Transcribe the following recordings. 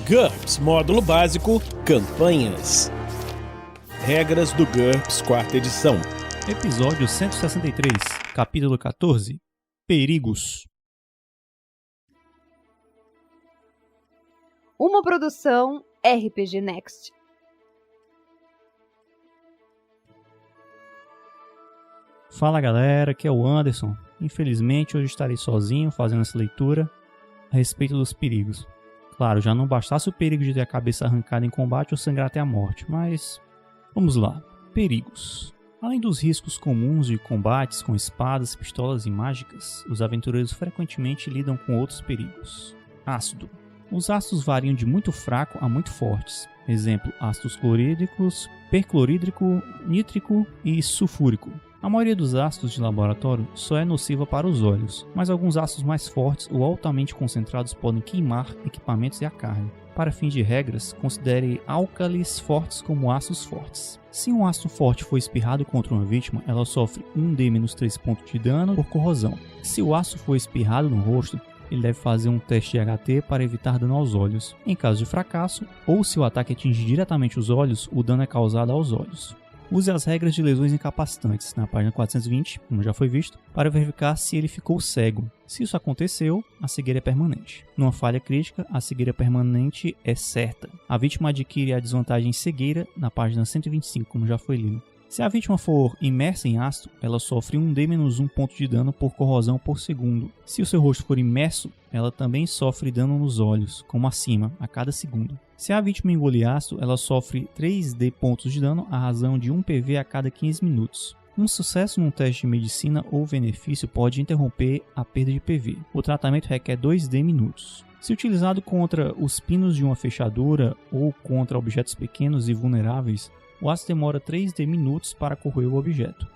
GURPS Módulo Básico Campanhas. Regras do GURPS 4ª edição. Episódio 163, capítulo 14, Perigos. Uma produção RPG Next. Fala galera, aqui é o Anderson. Infelizmente hoje estarei sozinho fazendo essa leitura a respeito dos perigos. Claro, já não bastasse o perigo de ter a cabeça arrancada em combate ou sangrar até a morte, mas vamos lá. Perigos. Além dos riscos comuns de combates com espadas, pistolas e mágicas, os aventureiros frequentemente lidam com outros perigos. Ácido. Os ácidos variam de muito fraco a muito fortes. Exemplo, ácidos clorídricos, perclorídrico, nítrico e sulfúrico. A maioria dos ácidos de laboratório só é nociva para os olhos, mas alguns ácidos mais fortes ou altamente concentrados podem queimar equipamentos e a carne. Para fins de regras, considere álcalis fortes como ácidos fortes. Se um ácido forte for espirrado contra uma vítima, ela sofre 1d-3 pontos de dano por corrosão. Se o ácido for espirrado no rosto, ele deve fazer um teste de HT para evitar dano aos olhos. Em caso de fracasso, ou se o ataque atingir diretamente os olhos, o dano é causado aos olhos. Use as regras de lesões incapacitantes, na página 420, como já foi visto, para verificar se ele ficou cego. Se isso aconteceu, a cegueira é permanente. Numa falha crítica, a cegueira permanente é certa. A vítima adquire a desvantagem cegueira, na página 125, como já foi lido. Se a vítima for imersa em ácido, ela sofre 1d-1 ponto de dano por corrosão por segundo. Se o seu rosto for imerso, ela também sofre dano nos olhos, como acima, a cada segundo. Se a vítima engolir ácido, ela sofre 3d pontos de dano à razão de 1 PV a cada 15 minutos. Um sucesso num teste de medicina ou benefício pode interromper a perda de PV. O tratamento requer 2d minutos. Se utilizado contra os pinos de uma fechadura ou contra objetos pequenos e vulneráveis, o ácido demora 3d minutos para corroer o objeto.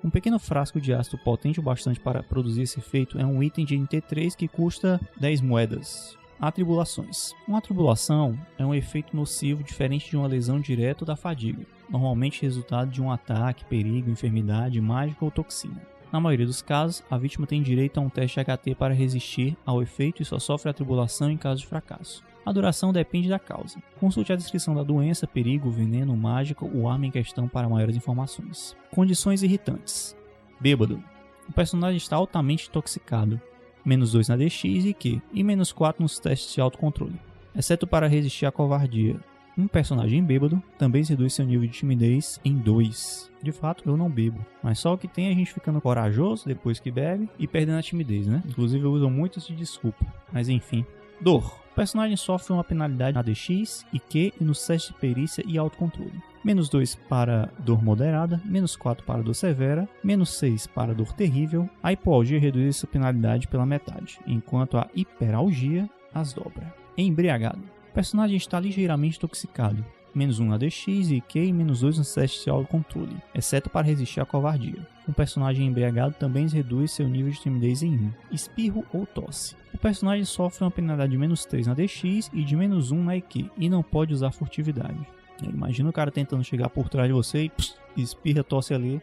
Um pequeno frasco de ácido potente o bastante para produzir esse efeito é um item de NT3 que custa 10 moedas. Atribulações. Uma atribulação é um efeito nocivo diferente de uma lesão direta da fadiga, normalmente resultado de um ataque, perigo, enfermidade, mágica ou toxina. Na maioria dos casos, a vítima tem direito a um teste HT para resistir ao efeito e só sofre atribulação em caso de fracasso. A duração depende da causa. Consulte a descrição da doença, perigo, veneno, mágica ou arma em questão para maiores informações. Condições irritantes. Bêbado. O personagem está altamente intoxicado. -2 na DX e Q, e -4 nos testes de autocontrole, exceto para resistir à covardia. Um personagem bêbado também reduz seu nível de timidez em 2. De fato, eu não bebo, mas só o que tem é a gente ficando corajoso depois que bebe e perdendo a timidez, né? Inclusive eu uso muito isso de desculpa, mas enfim. Dor. O personagem sofre uma penalidade na DX e Q e nos testes de perícia e autocontrole. -2 para dor moderada, -4 para dor severa, -6 para dor terrível. A hipoalgia reduz essa penalidade pela metade, enquanto a hiperalgia as dobra. Embriagado. O personagem está ligeiramente intoxicado. -1 na DX e Q e -2 nos testes de autocontrole, exceto para resistir à covardia. Um personagem embriagado também reduz seu nível de timidez em 1. Espirro ou tosse. O personagem sofre uma penalidade de -3 na DX e de -1 na EQ e não pode usar furtividade. Imagina o cara tentando chegar por trás de você e espirra, tosse ali,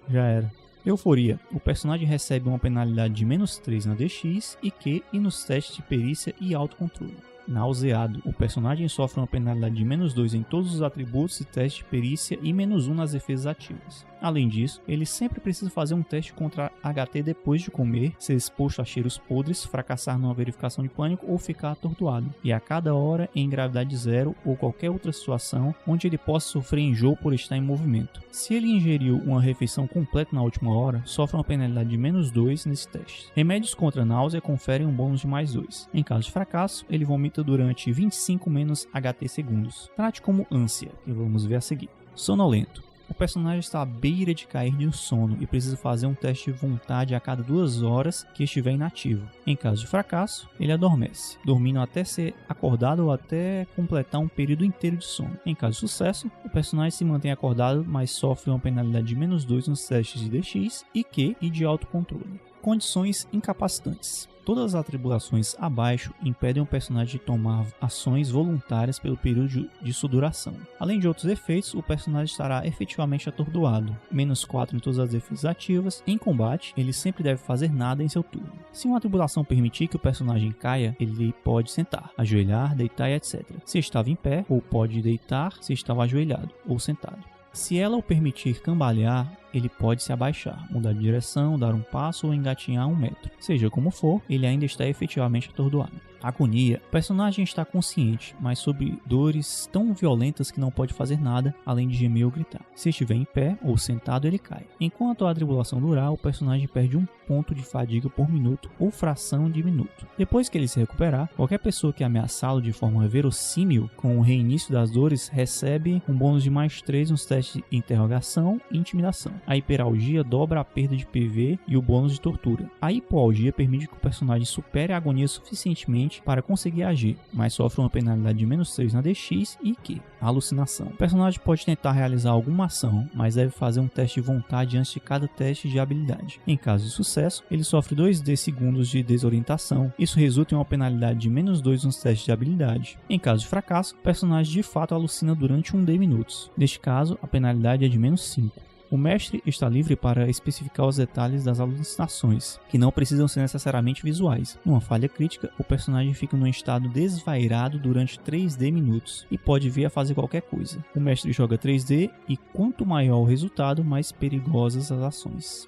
já era. Euforia. O personagem recebe uma penalidade de -3 na DX e Q e nos testes de perícia e autocontrole. Nauseado. O personagem sofre uma penalidade de -2 em todos os atributos e testes de perícia e -1 nas defesas ativas. Além disso, ele sempre precisa fazer um teste contra HT depois de comer, ser exposto a cheiros podres, fracassar numa verificação de pânico ou ficar atordoado. E a cada hora em gravidade zero ou qualquer outra situação onde ele possa sofrer enjoo por estar em movimento. Se ele ingeriu uma refeição completa na última hora, sofre uma penalidade de -2 nesse teste. Remédios contra náusea conferem um bônus de +2. Em caso de fracasso, ele vomita durante 25 menos HT segundos. Trate como ânsia, que vamos ver a seguir. Sonolento. O personagem está à beira de cair de um sono e precisa fazer um teste de vontade a cada 2 horas que estiver inativo. Em caso de fracasso, ele adormece, dormindo até ser acordado ou até completar um período inteiro de sono. Em caso de sucesso, o personagem se mantém acordado, mas sofre uma penalidade de -2 nos testes de DX e Q e de autocontrole. Condições incapacitantes. Todas as atribulações abaixo impedem o personagem de tomar ações voluntárias pelo período de sua duração. Além de outros efeitos, o personagem estará efetivamente atordoado. -4 em todas as defesas ativas. Em combate, ele sempre deve fazer nada em seu turno. Se uma atribulação permitir que o personagem caia, ele pode sentar, ajoelhar, deitar e etc. Se estava em pé, ou pode deitar se estava ajoelhado ou sentado. Se ela o permitir cambalear, ele pode se abaixar, mudar de direção, dar um passo ou engatinhar 1 metro. Seja como for, ele ainda está efetivamente atordoado. Agonia. O personagem está consciente, mas sob dores tão violentas que não pode fazer nada além de gemer ou gritar. Se estiver em pé ou sentado, ele cai. Enquanto a atribulação durar, o personagem perde 1 ponto de fadiga por minuto ou fração de minuto. Depois que ele se recuperar, qualquer pessoa que ameaçá-lo de forma verossímil com o reinício das dores recebe um bônus de +3 nos testes de interrogação e intimidação. A hiperalgia dobra a perda de PV e o bônus de tortura. A hipoalgia permite que o personagem supere a agonia suficientemente para conseguir agir, mas sofre uma penalidade de -3 na DX e Q. Alucinação. O personagem pode tentar realizar alguma ação, mas deve fazer um teste de vontade antes de cada teste de habilidade. Em caso de sucesso, ele sofre 2D segundos de desorientação. Isso resulta em uma penalidade de -2 nos testes de habilidade. Em caso de fracasso, o personagem de fato alucina durante 1D minutos. Neste caso, a penalidade é de -5. O mestre está livre para especificar os detalhes das alucinações, que não precisam ser necessariamente visuais. Numa falha crítica, o personagem fica num estado desvairado durante 3D minutos e pode vir a fazer qualquer coisa. O mestre joga 3D e quanto maior o resultado, mais perigosas as ações.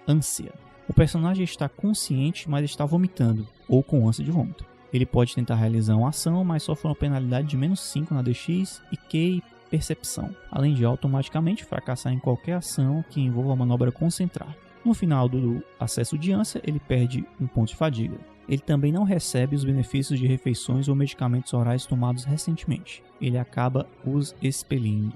Ânsia. O personagem está consciente, mas está vomitando, ou com ânsia de vômito. Ele pode tentar realizar uma ação, mas sofre uma penalidade de -5 na DX e Q percepção, além de automaticamente fracassar em qualquer ação que envolva a manobra concentrar. No final do acesso de ânsia, ele perde 1 ponto de fadiga. Ele também não recebe os benefícios de refeições ou medicamentos orais tomados recentemente. Ele acaba os expelindo.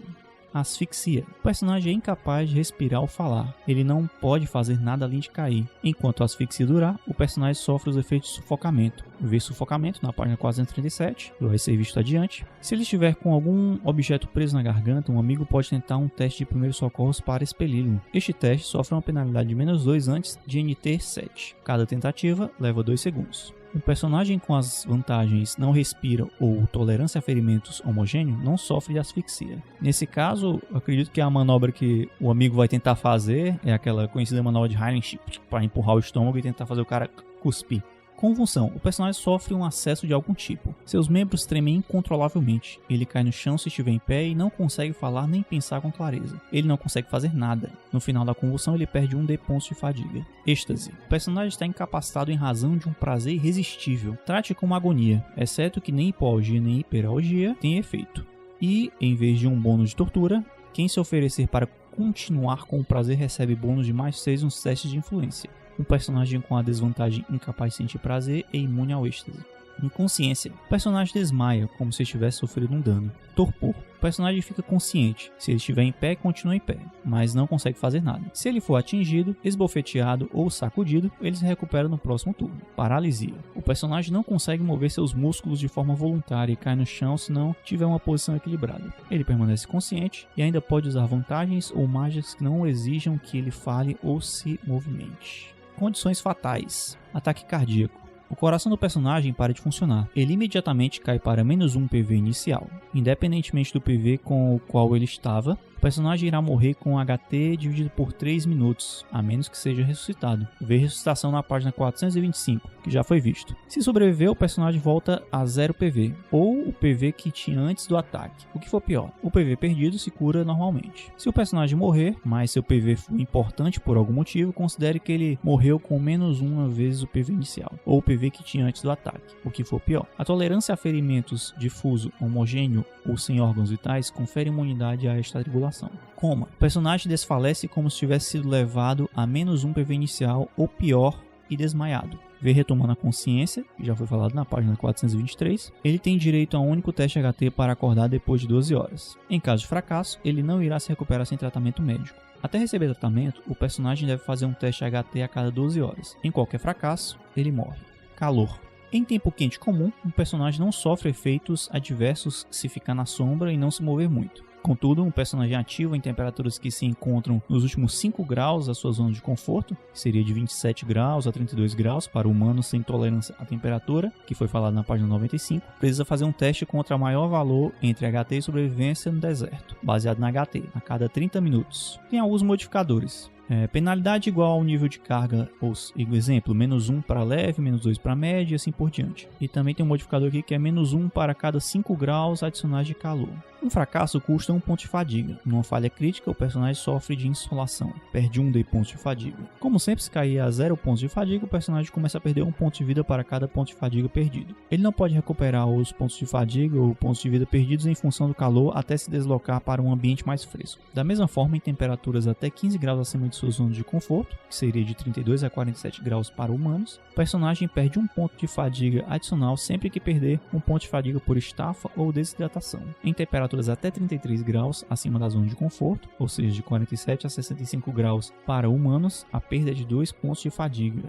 Asfixia. O personagem é incapaz de respirar ou falar. Ele não pode fazer nada além de cair. Enquanto a asfixia durar, o personagem sofre os efeitos de sufocamento. Vê sufocamento na página 437, vai ser visto adiante. Se ele estiver com algum objeto preso na garganta, um amigo pode tentar um teste de primeiros socorros para expeli-lo. Este teste sofre uma penalidade de -2 antes de NT 7. Cada tentativa leva 2 segundos. Um personagem com as vantagens não respira ou tolerância a ferimentos homogêneo não sofre de asfixia. Nesse caso, acredito que a manobra que o amigo vai tentar fazer é aquela conhecida manobra de Highland Ship, para empurrar o estômago e tentar fazer o cara cuspir. Convulsão. O personagem sofre um acesso de algum tipo. Seus membros tremem incontrolavelmente. Ele cai no chão se estiver em pé e não consegue falar nem pensar com clareza. Ele não consegue fazer nada. No final da convulsão, ele perde 1D pontos de fadiga. Êxtase. O personagem está incapacitado em razão de um prazer irresistível. Trate como agonia, exceto que nem hipoalgia nem hiperalgia tem efeito. E, em vez de um bônus de tortura, quem se oferecer para continuar com o prazer recebe bônus de +6 nos testes de influência. Um personagem com a desvantagem incapaz de sentir prazer é imune ao êxtase. Inconsciência. O personagem desmaia, como se estivesse sofrendo um dano. Torpor. O personagem fica consciente. Se ele estiver em pé, continua em pé, mas não consegue fazer nada. Se ele for atingido, esbofeteado ou sacudido, ele se recupera no próximo turno. Paralisia. O personagem não consegue mover seus músculos de forma voluntária e cai no chão se não tiver uma posição equilibrada. Ele permanece consciente e ainda pode usar vantagens ou mágicas que não exijam que ele fale ou se movimente. Condições fatais. Ataque cardíaco. O coração do personagem para de funcionar. Ele imediatamente cai para -1 PV inicial. Independentemente do PV com o qual ele estava, o personagem irá morrer com HT dividido por 3 minutos, a menos que seja ressuscitado. Vê ressuscitação na página 425, que já foi visto. Se sobreviver, o personagem volta a 0 PV, ou o PV que tinha antes do ataque. O que for pior, o PV perdido se cura normalmente. Se o personagem morrer, mas seu PV for importante por algum motivo, considere que ele morreu com -1 vezes o PV inicial, ou o PV que tinha antes do ataque. O que for pior. A tolerância a ferimentos difuso, homogêneo ou sem órgãos vitais confere imunidade a esta atribulação. Coma. O personagem desfalece como se tivesse sido levado a -1 PV inicial ou pior e desmaiado. Vê retomando a consciência, que já foi falado na página 423. Ele tem direito a um único teste HT para acordar depois de 12 horas. Em caso de fracasso, ele não irá se recuperar sem tratamento médico. Até receber tratamento, o personagem deve fazer um teste HT a cada 12 horas. Em qualquer fracasso, ele morre. Calor. Em tempo quente comum, um personagem não sofre efeitos adversos se ficar na sombra e não se mover muito. Contudo, um personagem ativo em temperaturas que se encontram nos últimos 5 graus da sua zona de conforto, que seria de 27 graus a 32 graus para humanos sem tolerância à temperatura, que foi falado na página 95, precisa fazer um teste contra maior valor entre HT e sobrevivência no deserto, baseado na HT, a cada 30 minutos. Tem alguns modificadores. Penalidade igual ao nível de carga, ou exemplo, -1 para leve, -2 para média e assim por diante. E também tem um modificador aqui que é -1 para cada 5 graus adicionais de calor. Um fracasso custa 1 ponto de fadiga. Numa falha crítica, o personagem sofre de insolação, perde 1 de pontos de fadiga. Como sempre, se cair a 0 pontos de fadiga, o personagem começa a perder 1 ponto de vida para cada ponto de fadiga perdido. Ele não pode recuperar os pontos de fadiga ou pontos de vida perdidos em função do calor até se deslocar para um ambiente mais fresco. Da mesma forma, em temperaturas até 15 graus acima de sua zona de conforto, que seria de 32 a 47 graus para humanos, o personagem perde 1 ponto de fadiga adicional sempre que perder 1 ponto de fadiga por estafa ou desidratação. Em temperaturas até 33 graus acima da zona de conforto, ou seja, de 47 a 65 graus para humanos, a perda é de 2 pontos de fadiga.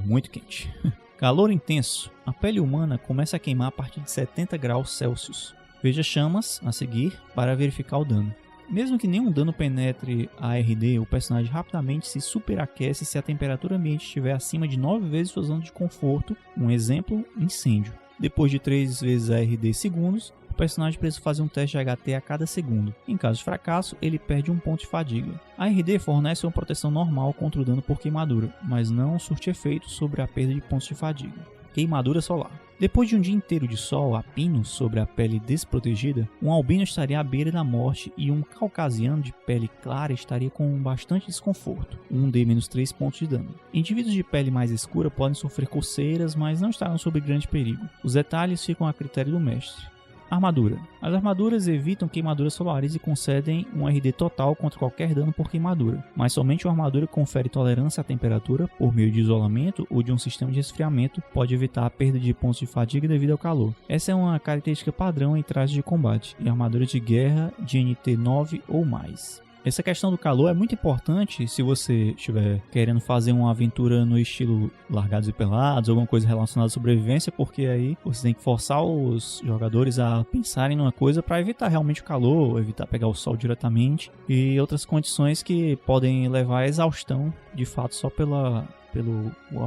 Muito quente. Calor intenso. A pele humana começa a queimar a partir de 70 graus Celsius. Veja chamas a seguir para verificar o dano. Mesmo que nenhum dano penetre a RD, o personagem rapidamente se superaquece se a temperatura ambiente estiver acima de 9 vezes sua zona de conforto, um exemplo, incêndio. Depois de 3 vezes a RD segundos, o personagem precisa fazer um teste de HT a cada segundo. Em caso de fracasso, ele perde 1 ponto de fadiga. A RD fornece uma proteção normal contra o dano por queimadura, mas não surte efeito sobre a perda de pontos de fadiga. Queimadura solar. Depois de um dia inteiro de sol a pino sobre a pele desprotegida, um albino estaria à beira da morte e um caucasiano de pele clara estaria com bastante desconforto, 1d-3 pontos de dano. Indivíduos de pele mais escura podem sofrer coceiras, mas não estarão sob grande perigo. Os detalhes ficam a critério do mestre. Armadura. As armaduras evitam queimaduras solares e concedem um RD total contra qualquer dano por queimadura, mas somente uma armadura que confere tolerância à temperatura por meio de isolamento ou de um sistema de resfriamento pode evitar a perda de pontos de fadiga devido ao calor. Essa é uma característica padrão em trajes de combate e armaduras de guerra de NT 9 ou mais. Essa questão do calor é muito importante se você estiver querendo fazer uma aventura no estilo Largados e Pelados, alguma coisa relacionada à sobrevivência, porque aí você tem que forçar os jogadores a pensarem numa coisa para evitar realmente o calor, evitar pegar o sol diretamente e outras condições que podem levar à exaustão, de fato, só pelo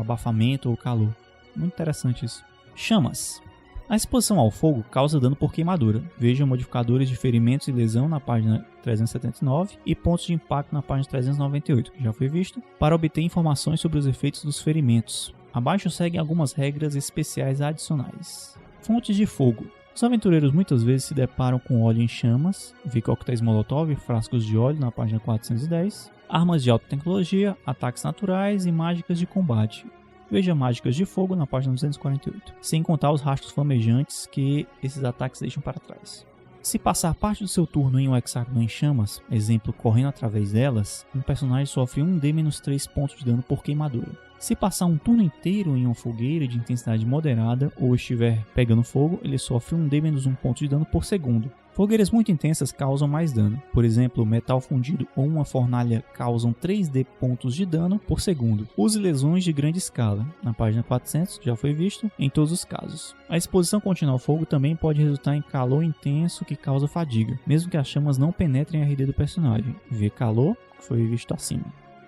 abafamento ou calor. Muito interessante isso. Chamas. A exposição ao fogo causa dano por queimadura. Veja modificadores de ferimentos e lesão na página 379 e pontos de impacto na página 398, que já foi visto, para obter informações sobre os efeitos dos ferimentos. Abaixo seguem algumas regras especiais adicionais. Fontes de fogo. Os aventureiros muitas vezes se deparam com óleo em chamas, vê coquetéis Molotov e frascos de óleo na página 410, armas de alta tecnologia, ataques naturais e mágicas de combate. Veja mágicas de fogo na página 248, sem contar os rastros flamejantes que esses ataques deixam para trás. Se passar parte do seu turno em um hexágono em chamas, exemplo, correndo através delas, um personagem sofre 1d-3 pontos de dano por queimadura. Se passar um turno inteiro em uma fogueira de intensidade moderada ou estiver pegando fogo, ele sofre 1d-1 ponto de dano por segundo. Fogueiras muito intensas causam mais dano. Por exemplo, metal fundido ou uma fornalha causam 3d pontos de dano por segundo. Use lesões de grande escala. Na página 400, já foi visto, em todos os casos. A exposição contínua ao fogo também pode resultar em calor intenso que causa fadiga, mesmo que as chamas não penetrem a RD do personagem. Vê calor, que foi visto acima.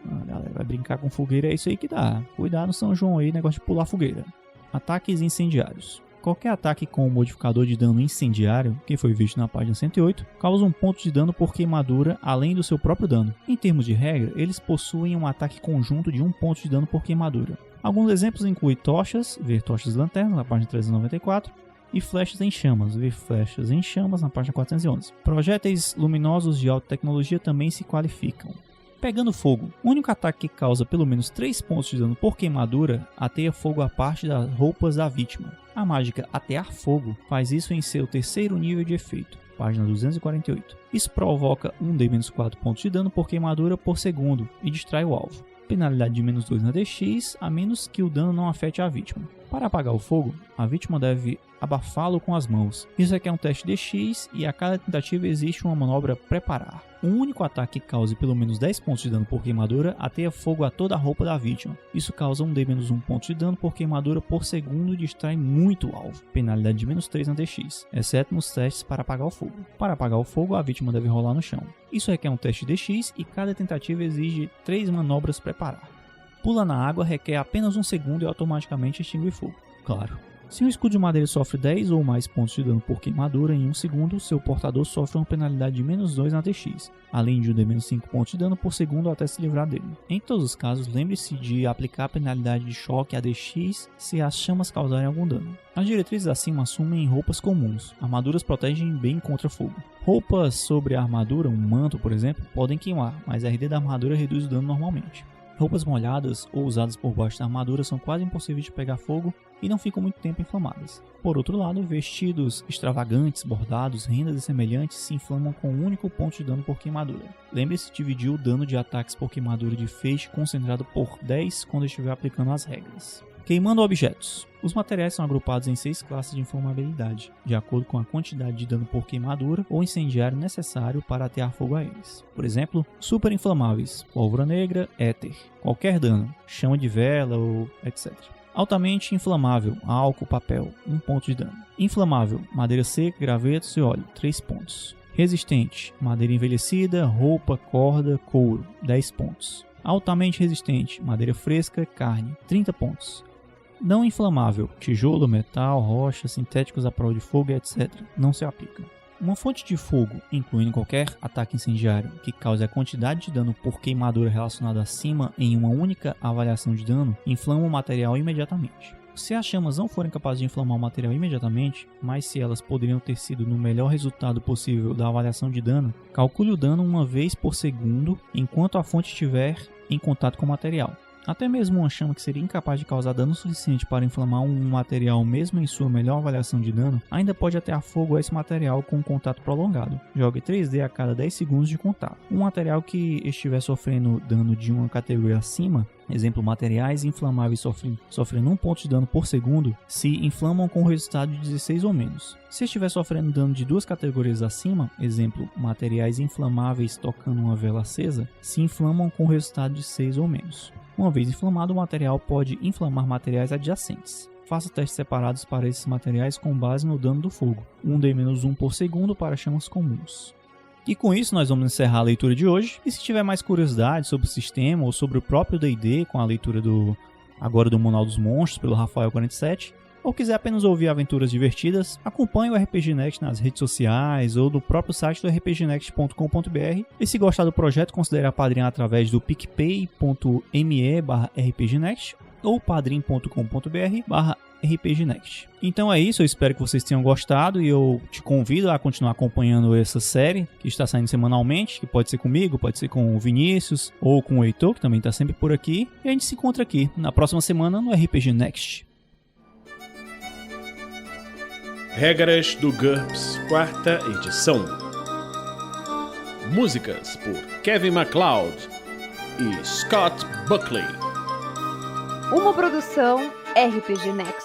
A galera vai brincar com fogueira, é isso aí que dá. Cuidado no São João aí, negócio de pular fogueira. Ataques incendiários. Qualquer ataque com o modificador de dano incendiário, que foi visto na página 108, causa um ponto de dano por queimadura além do seu próprio dano. Em termos de regra, eles possuem um ataque conjunto de 1 ponto de dano por queimadura. Alguns exemplos incluem tochas, ver tochas e lanternas na página 394, e flechas em chamas, ver flechas em chamas na página 411. Projéteis luminosos de alta tecnologia também se qualificam. Pegando fogo. O único ataque que causa pelo menos 3 pontos de dano por queimadura ateia fogo a parte das roupas da vítima. A mágica Atear Fogo faz isso em seu terceiro nível de efeito, página 248. Isso provoca 1d-4 pontos de dano por queimadura por segundo e distrai o alvo. Penalidade de -2 na DX, a menos que o dano não afete a vítima. Para apagar o fogo, a vítima deve abafá-lo com as mãos. Isso aqui é um teste DX e a cada tentativa existe uma manobra preparar. Um único ataque que cause pelo menos 10 pontos de dano por queimadura ateia fogo a toda a roupa da vítima. Isso causa um D-1 ponto de dano por queimadura por segundo e distrai muito o alvo. Penalidade de -3 na DX, exceto nos testes para apagar o fogo. Para apagar o fogo, a vítima deve rolar no chão. Isso requer um teste DX e cada tentativa exige 3 manobras preparar. Pula na água requer apenas 1 segundo e automaticamente extingue fogo. Claro. Se um escudo de madeira sofre 10 ou mais pontos de dano por queimadura em 1 segundo, seu portador sofre uma penalidade de -2 na DX, além de um D-5 pontos de dano por segundo até se livrar dele. Em todos os casos, lembre-se de aplicar a penalidade de choque ADX se as chamas causarem algum dano. As diretrizes acima assumem roupas comuns. Armaduras protegem bem contra fogo. Roupas sobre a armadura, um manto por exemplo, podem queimar, mas a RD da armadura reduz o dano normalmente. Roupas molhadas ou usadas por baixo da armadura são quase impossíveis de pegar fogo e não ficam muito tempo inflamadas. Por outro lado, vestidos extravagantes, bordados, rendas e semelhantes se inflamam com um único ponto de dano por queimadura. Lembre-se de dividir o dano de ataques por queimadura de feixe concentrado por 10 quando estiver aplicando as regras. Queimando objetos. Os materiais são agrupados em 6 classes de inflamabilidade, de acordo com a quantidade de dano por queimadura ou incendiário necessário para atear fogo a eles. Por exemplo, super inflamáveis, pólvora negra, éter, qualquer dano, chama de vela ou etc. Altamente inflamável, álcool, papel, 1 ponto de dano. Inflamável, madeira seca, gravetos e óleo, 3 pontos. Resistente, madeira envelhecida, roupa, corda, couro, 10 pontos. Altamente resistente, madeira fresca, carne, 30 pontos. Não inflamável, tijolo, metal, rocha, sintéticos à prova de fogo, etc. não se aplicam. Uma fonte de fogo, incluindo qualquer ataque incendiário que cause a quantidade de dano por queimadura relacionada acima em uma única avaliação de dano, inflama o material imediatamente. Se as chamas não forem capazes de inflamar o material imediatamente, mas se elas poderiam ter sido no melhor resultado possível da avaliação de dano, calcule o dano uma vez por segundo enquanto a fonte estiver em contato com o material. Até mesmo uma chama que seria incapaz de causar dano suficiente para inflamar um material mesmo em sua melhor avaliação de dano, ainda pode atear fogo a esse material com um contato prolongado. Jogue 3D a cada 10 segundos de contato. Um material que estiver sofrendo dano de uma categoria acima, exemplo, materiais inflamáveis sofrendo 1 ponto de dano por segundo, se inflamam com resultado de 16 ou menos. Se estiver sofrendo dano de 2 categorias acima, exemplo, materiais inflamáveis tocando uma vela acesa, se inflamam com resultado de 6 ou menos. Uma vez inflamado, o material pode inflamar materiais adjacentes. Faça testes separados para esses materiais com base no dano do fogo, 1D-1 por segundo para chamas comuns. E com isso nós vamos encerrar a leitura de hoje. E se tiver mais curiosidade sobre o sistema ou sobre o próprio D&D com a leitura do Manual dos Monstros pelo Rafael47, ou quiser apenas ouvir aventuras divertidas, acompanhe o RPG Next nas redes sociais ou no próprio site do rpgnext.com.br. E se gostar do projeto, considere apadrinhar através do picpay.me/rpgnext ou padrim.com.br/rpgnext. Então é isso, eu espero que vocês tenham gostado e eu te convido a continuar acompanhando essa série que está saindo semanalmente, que pode ser comigo, pode ser com o Vinícius ou com o Heitor, que também está sempre por aqui. E a gente se encontra aqui na próxima semana no RPG Next. Regras do GURPS, 4ª edição. Músicas por Kevin MacLeod e Scott Buckley. Uma produção RPG Next.